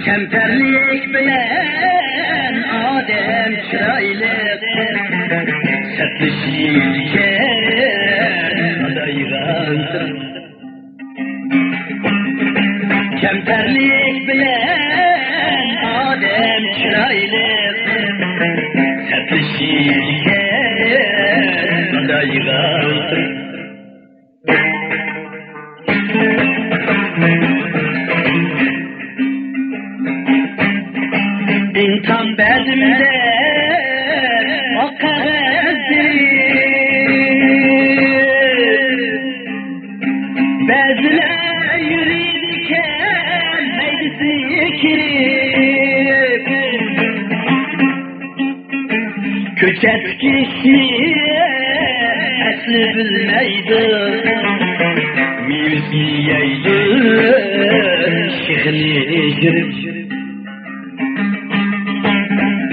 Kemperlik bilen Adem çıraylık sertleşirken adayırandır. Kemperlik bilen Adem çıraylık sertleşirken adayırandır. İnsan bezimde akazdir, bezle yürüdüken meclisi kirip, köçet kişi esli bilmeydi, mevziyeydi şikhni jirip.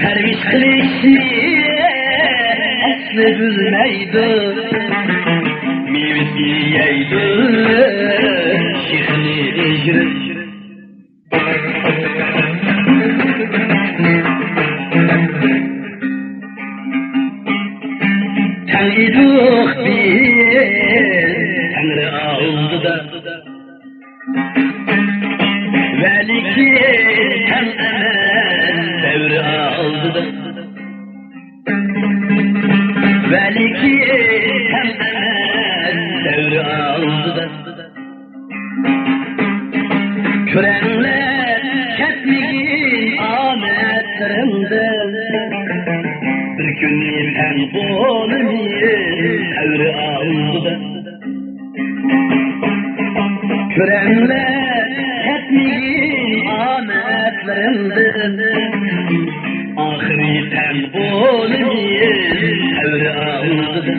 Perviş kılışı esli bilmeydi, mevziyeydi şikhni jirip. Tanıdık bir Tanrı aldı da, veli ki hem emel devri aldı da, veli ki hem emel devri aldı da. Körenler ketmigin ametlerinden, bir gün sen bolunu devri aldı da. Körenler ketmigin ametlerinden, ahiri sen bolunu devri aldı da.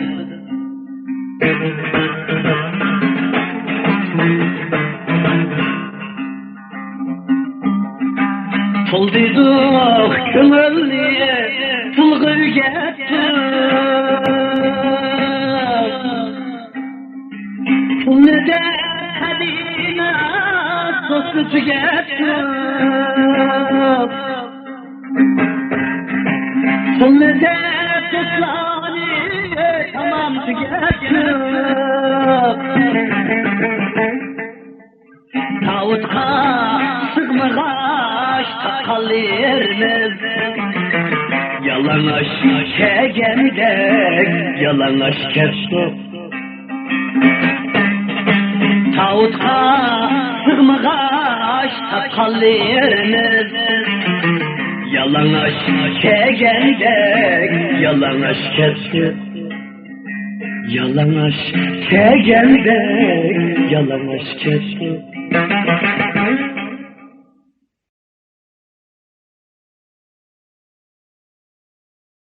Tuldiduq kümülliye tulgı gettim, tulnede kadine sosu tügettim, tulnede tutlani tamam tügettim. Tağutka sıkmagaş takalırmız, yalanaş çegendek yalanaş kestik. Tağutka sıkmagaş takalırmız, yalanaş çegendek yalanaş kestik. Yalanaş çegendek yalanaş kestik.